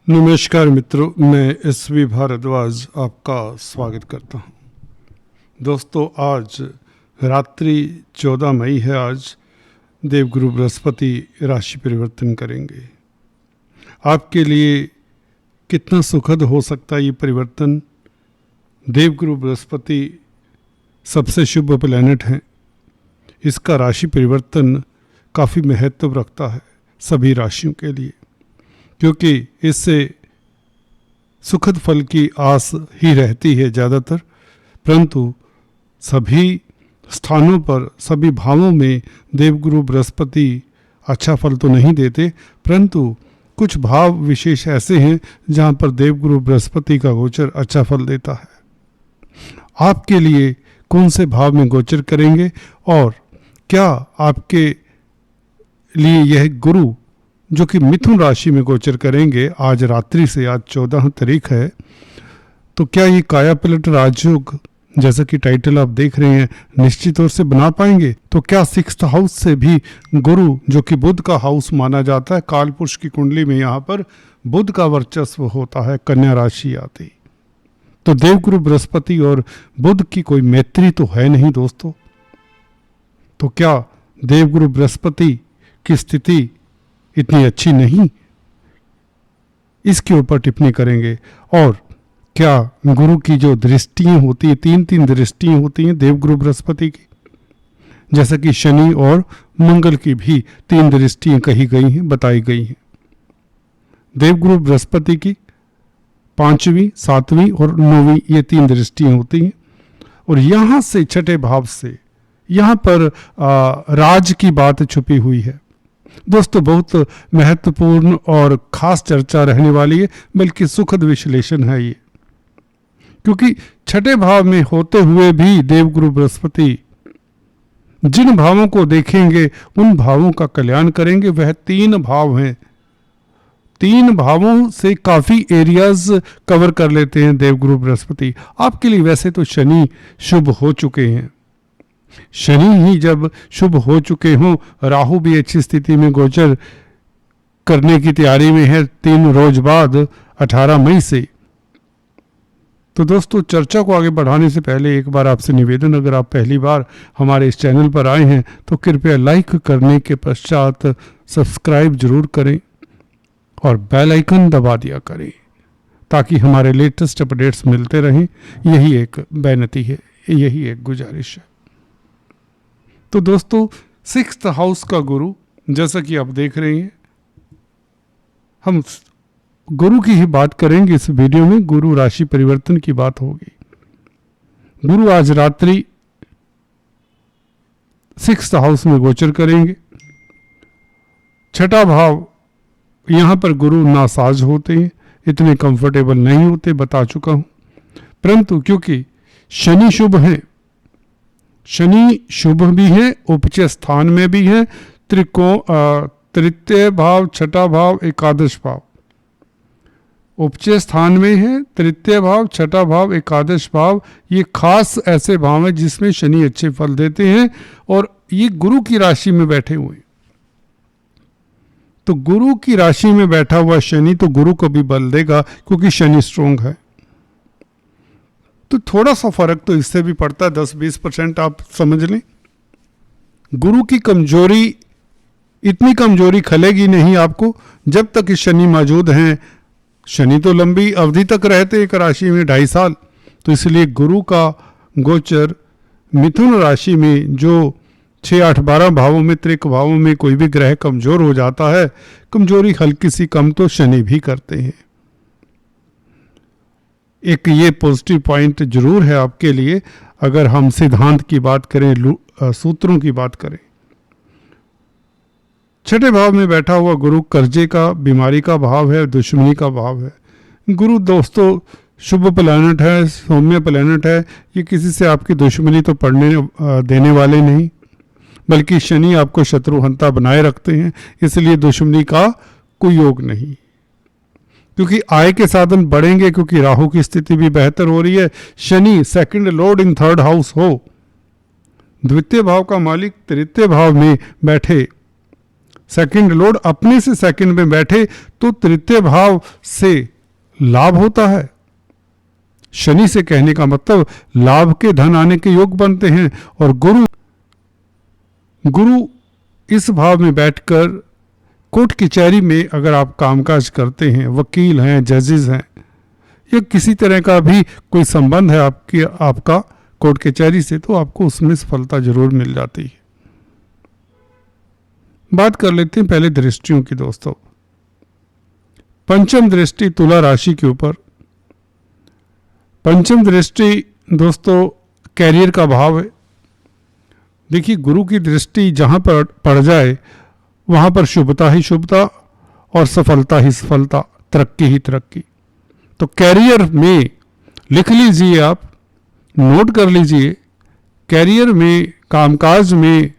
नमस्कार मित्रों, मैं एसवी भारद्वाज आपका स्वागत करता हूं। दोस्तों, आज रात्रि 14 मई है। आज देवगुरु बृहस्पति राशि परिवर्तन करेंगे। आपके लिए कितना सुखद हो सकता है ये परिवर्तन। देवगुरु बृहस्पति सबसे शुभ प्लैनेट हैं। इसका राशि परिवर्तन काफ़ी महत्व रखता है सभी राशियों के लिए, क्योंकि इससे सुखद फल की आस ही रहती है ज़्यादातर। परंतु सभी स्थानों पर, सभी भावों में देवगुरु बृहस्पति अच्छा फल तो नहीं देते, परंतु कुछ भाव विशेष ऐसे हैं जहाँ पर देवगुरु बृहस्पति का गोचर अच्छा फल देता है। आपके लिए कौन से भाव में गोचर करेंगे और क्या आपके लिए यह गुरु जो कि मिथुन राशि में गोचर करेंगे आज रात्रि से, आज 14 तारीख है, तो क्या ये काया पलट राजयोग जैसा कि टाइटल आप देख रहे हैं निश्चित तौर से बना पाएंगे? तो क्या 6th हाउस से भी गुरु, जो कि बुध का हाउस माना जाता है, काल पुरुष की कुंडली में यहाँ पर बुध का वर्चस्व होता है, कन्या राशि आती, तो देवगुरु बृहस्पति और बुध की कोई मैत्री तो है नहीं दोस्तों। तो क्या देवगुरु बृहस्पति की स्थिति इतनी अच्छी नहीं? इसके ऊपर टिप्पणी करेंगे। और क्या गुरु की जो दृष्टियां होती है, 3 दृष्टियां होती हैं देवगुरु बृहस्पति की, जैसा कि शनि और मंगल की भी 3 दृष्टियां कही गई हैं, बताई गई हैं। देवगुरु बृहस्पति की 5वीं, 7वीं और 9वीं ये 3 दृष्टियां होती हैं। और यहाँ से 6ठे भाव से यहाँ पर राज की बात छुपी हुई है दोस्तों। बहुत महत्वपूर्ण और खास चर्चा रहने वाली है, बल्कि सुखद विश्लेषण है ये, क्योंकि 6ठे भाव में होते हुए भी देवगुरु बृहस्पति जिन भावों को देखेंगे उन भावों का कल्याण करेंगे। वह 3 भाव हैं, 3 भावों से काफी एरियाज कवर कर लेते हैं देवगुरु बृहस्पति। आपके लिए वैसे तो शनि शुभ हो चुके हैं, शनि ही जब शुभ हो चुके हों, राहु भी अच्छी स्थिति में गोचर करने की तैयारी में है 3 रोज बाद 18 मई से। तो दोस्तों, चर्चा को आगे बढ़ाने से पहले एक बार आपसे निवेदन, अगर आप पहली बार हमारे इस चैनल पर आए हैं तो कृपया लाइक करने के पश्चात सब्सक्राइब जरूर करें और बेल आइकन दबा दिया करें, ताकि हमारे लेटेस्ट अपडेट्स मिलते रहें। यही एक बेनती है, यही एक गुजारिश है। तो दोस्तों, 6th हाउस का गुरु, जैसा कि आप देख रहे हैं, हम गुरु की ही बात करेंगे इस वीडियो में। गुरु राशि परिवर्तन की बात होगी। गुरु आज रात्रि 6th हाउस में गोचर करेंगे। 6ठा भाव, यहां पर गुरु नासाज होते हैं, इतने कंफर्टेबल नहीं होते, बता चुका हूं। परंतु क्योंकि शनि शुभ है, शनि शुभ भी है, उपचय स्थान में भी है, तृतीय भाव, 6ठा भाव, एकादश भाव, उपचय स्थान में है, तृतीय भाव, 6ठा भाव, एकादश भाव, ये खास ऐसे भाव हैं जिसमें शनि अच्छे फल देते हैं। और ये गुरु की राशि में बैठे हुए हैं, तो गुरु की राशि में बैठा हुआ शनि तो गुरु को भी बल देगा, क्योंकि शनि स्ट्रोंग है। तो थोड़ा सा फर्क तो इससे भी पड़ता है, 10-20% आप समझ लें। गुरु की कमजोरी, इतनी कमजोरी खलेगी नहीं आपको जब तक शनि मौजूद हैं। शनि तो लंबी अवधि तक रहते एक राशि में, 2.5 साल। तो इसलिए गुरु का गोचर मिथुन राशि में, जो 6, 8, 12 भावों में, त्रिक भावों में कोई भी ग्रह कमजोर हो जाता है, कमजोरी हल्की सी कम तो शनि भी करते हैं। एक ये पॉजिटिव पॉइंट जरूर है आपके लिए, अगर हम सिद्धांत की बात करें, सूत्रों की बात करें। 6ठे भाव में बैठा हुआ गुरु कर्जे का, बीमारी का भाव है, दुश्मनी का भाव है। गुरु दोस्तों शुभ प्लैनेट है, सौम्य प्लैनेट है, ये किसी से आपकी दुश्मनी तो पड़ने देने वाले नहीं, बल्कि शनि आपको शत्रुहंता बनाए रखते हैं, इसलिए दुश्मनी का कोई योग नहीं। क्योंकि आय के साधन बढ़ेंगे, क्योंकि राहु की स्थिति भी बेहतर हो रही है। शनि 2nd लॉर्ड इन 3rd हाउस हो, द्वितीय भाव का मालिक तृतीय भाव में बैठे सेकंड लॉर्ड अपने से सेकंड में बैठे तो तृतीय भाव से लाभ होता है। शनि से कहने का मतलब लाभ के धन आने के योग बनते हैं। और गुरु इस भाव में बैठकर कोर्ट कचहरी में अगर आप कामकाज करते हैं, वकील हैं, जजेस हैं, या किसी तरह का भी कोई संबंध है आपका कोर्ट कचहरी से, तो आपको उसमें सफलता जरूर मिल जाती है। बात कर लेते हैं पहले दृष्टियों की दोस्तों। पंचम दृष्टि तुला राशि के ऊपर। पंचम दृष्टि दोस्तों कैरियर का भाव है। देखिए, गुरु की दृष्टि जहां पर पड़ जाए वहां पर शुभता ही शुभता और सफलता ही सफलता, तरक्की ही तरक्की। तो कैरियर में लिख लीजिए, आप नोट कर लीजिए, कैरियर में, कामकाज में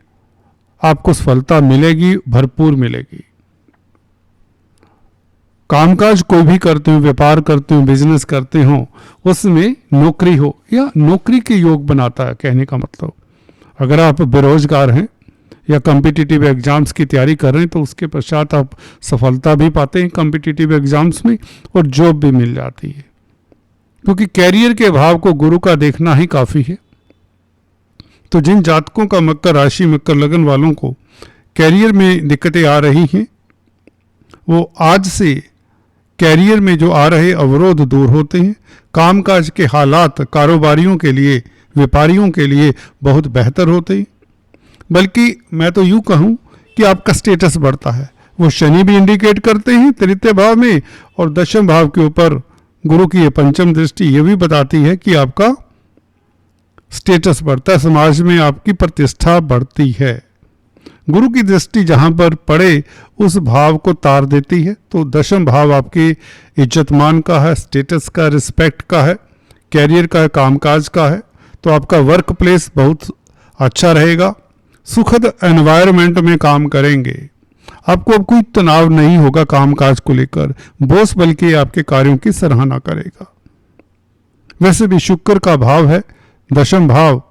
आपको सफलता मिलेगी, भरपूर मिलेगी। कामकाज कोई भी करते हो, व्यापार करते हो, बिजनेस करते हो, उसमें नौकरी हो या नौकरी के योग बनाता है। कहने का मतलब अगर आप बेरोजगार हैं या कॉम्पिटिटिव एग्जाम्स की तैयारी कर रहे हैं तो उसके पश्चात आप सफलता भी पाते हैं कॉम्पिटिटिव एग्जाम्स में, और जॉब भी मिल जाती है। क्योंकि कैरियर के भाव को गुरु का देखना ही काफ़ी है। तो जिन जातकों का मकर राशि, मकर लगन वालों को कैरियर में दिक्कतें आ रही हैं, वो आज से कैरियर में जो आ रहे अवरोध दूर होते हैं। कामकाज के हालात कारोबारियों के लिए, व्यापारियों के लिए बहुत बेहतर होते हैं। बल्कि मैं तो यूँ कहूँ कि आपका स्टेटस बढ़ता है। वो शनि भी इंडिकेट करते हैं तृतीय भाव में, और दशम भाव के ऊपर गुरु की ये पंचम दृष्टि ये भी बताती है कि आपका स्टेटस बढ़ता है, समाज में आपकी प्रतिष्ठा बढ़ती है। गुरु की दृष्टि जहां पर पड़े उस भाव को तार देती है। तो दशम भाव आपकी इज्जतमान का है, स्टेटस का, रिस्पेक्ट का है, कैरियर का है, कामकाज का है। तो आपका वर्क प्लेस बहुत अच्छा रहेगा। सुखद एनवायरनमेंट में काम करेंगे। आपको अब कोई तनाव नहीं होगा कामकाज को लेकर। बॉस बल्कि आपके कार्यों की सराहना करेगा। वैसे भी शुक्र का भाव है दशम भाव,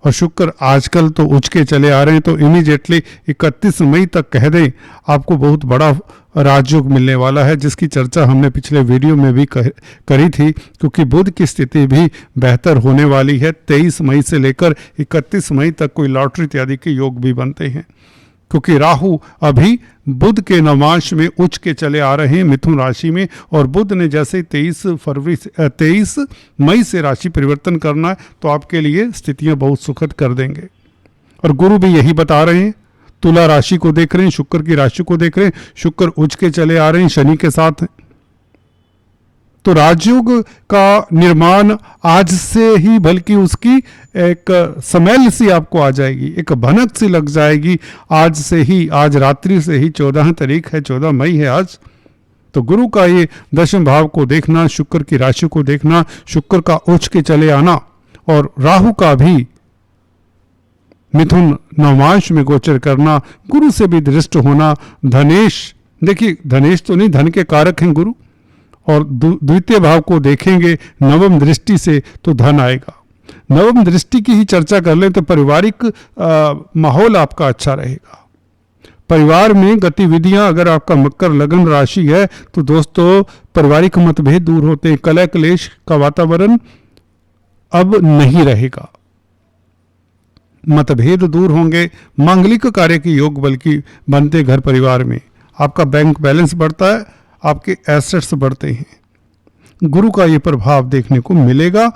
और शुक्र आजकल तो उच्च के चले आ रहे हैं। तो इमीडिएटली 31 मई तक कह दें आपको बहुत बड़ा राजयोग मिलने वाला है, जिसकी चर्चा हमने पिछले वीडियो में भी करी थी। क्योंकि बुध की स्थिति भी बेहतर होने वाली है। 23 मई से लेकर 31 मई तक कोई लॉटरी इत्यादि के योग भी बनते हैं। क्योंकि राहु अभी बुध के नवांश में उच्च के चले आ रहे हैं मिथुन राशि में, और बुध ने जैसे 23 मई से राशि परिवर्तन करना है, तो आपके लिए स्थितियां बहुत सुखद कर देंगे। और गुरु भी यही बता रहे हैं। तुला राशि को देख रहे हैं, शुक्र की राशि को देख रहे हैं, शुक्र उच्च के चले आ रहे हैं, शनि के साथ हैं। तो राजयोग का निर्माण आज से ही, बल्कि उसकी एक स्मेल सी आपको आ जाएगी, एक भनक सी लग जाएगी आज से ही। आज रात्रि से ही 14 तारीख है, 14 मई है आज। तो गुरु का ये दशम भाव को देखना, शुक्र की राशि को देखना, शुक्र का उच्च के चले आना, और राहु का भी मिथुन नवांश में गोचर करना, गुरु से भी दृष्ट होना। धनेश, देखिए धनेश तो नहीं, धन के कारक हैं गुरु, और द्वितीय भाव को देखेंगे नवम दृष्टि से तो धन आएगा। नवम दृष्टि की ही चर्चा कर लें तो पारिवारिक माहौल आपका अच्छा रहेगा। परिवार में गतिविधियां, अगर आपका मकर लगन राशि है तो दोस्तों पारिवारिक मतभेद दूर होते हैं। कलह क्लेश का वातावरण अब नहीं रहेगा, मतभेद दूर होंगे। मांगलिक कार्य के योग बल्कि बनते घर परिवार में। आपका बैंक बैलेंस बढ़ता है, आपके एसेट्स बढ़ते हैं। गुरु का ये प्रभाव देखने को मिलेगा,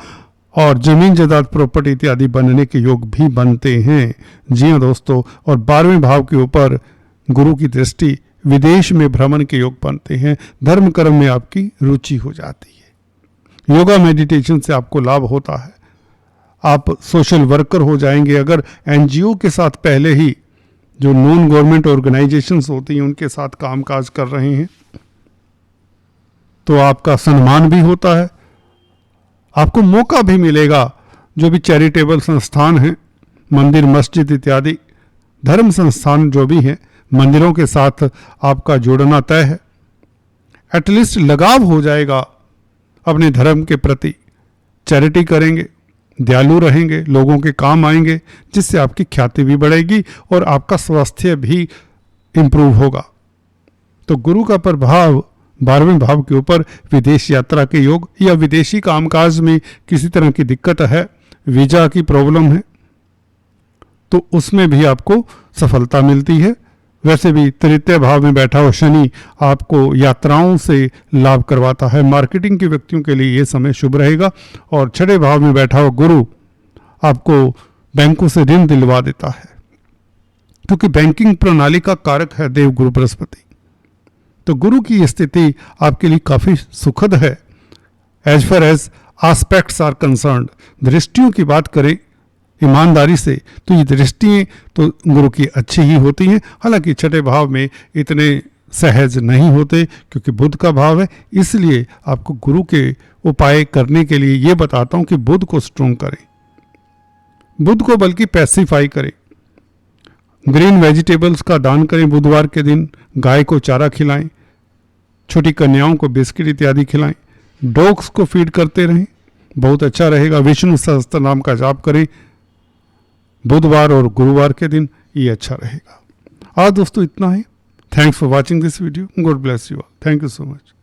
और जमीन जायदाद प्रॉपर्टी इत्यादि बनने के योग भी बनते हैं। जी हाँ दोस्तों, और 12वें भाव के ऊपर गुरु की दृष्टि, विदेश में भ्रमण के योग बनते हैं। धर्म कर्म में आपकी रुचि हो जाती है। योगा मेडिटेशन से आपको लाभ होता है। आप सोशल वर्कर हो जाएंगे। अगर एनजीओ के साथ पहले ही जो नॉन गवर्नमेंट ऑर्गेनाइजेशंस होती हैं उनके साथ कामकाज कर रहे हैं तो आपका सम्मान भी होता है। आपको मौका भी मिलेगा। जो भी चैरिटेबल संस्थान हैं, मंदिर मस्जिद इत्यादि धर्म संस्थान जो भी हैं, मंदिरों के साथ आपका जुड़ना तय है। एटलीस्ट लगाव हो जाएगा अपने धर्म के प्रति। चैरिटी करेंगे, दयालु रहेंगे, लोगों के काम आएंगे, जिससे आपकी ख्याति भी बढ़ेगी और आपका स्वास्थ्य भी इम्प्रूव होगा। तो गुरु का प्रभाव 12वें भाव के ऊपर विदेश यात्रा के योग या विदेशी कामकाज में किसी तरह की दिक्कत है, वीजा की प्रॉब्लम है, तो उसमें भी आपको सफलता मिलती है। वैसे भी तृतीय भाव में बैठा हुआ शनि आपको यात्राओं से लाभ करवाता है। मार्केटिंग के व्यक्तियों के लिए ये समय शुभ रहेगा। और छठे भाव में बैठा हुआ गुरु आपको बैंकों से ऋण दिलवा देता है, क्योंकि बैंकिंग प्रणाली का कारक है देवगुरु बृहस्पति। तो गुरु की स्थिति आपके लिए काफ़ी सुखद है as far as aspects are concerned. दृष्टियों की बात करें ईमानदारी से, तो ये दृष्टियाँ तो गुरु की अच्छी ही होती हैं। हालांकि छठे भाव में इतने सहज नहीं होते क्योंकि बुध का भाव है। इसलिए आपको गुरु के उपाय करने के लिए ये बताता हूँ कि बुध को स्ट्रोंग करें, बुध को बल्कि पैसिफाई करें। ग्रीन वेजिटेबल्स का दान करें बुधवार के दिन, गाय को चारा खिलाएं, छोटी कन्याओं को बिस्किट इत्यादि खिलाएं, डॉग्स को फीड करते रहें, बहुत अच्छा रहेगा। विष्णु सहस्त्र नाम का जाप करें बुधवार और गुरुवार के दिन, ये अच्छा रहेगा। आज दोस्तों इतना ही। Thanks for watching this video. God bless you all. Thank you so much.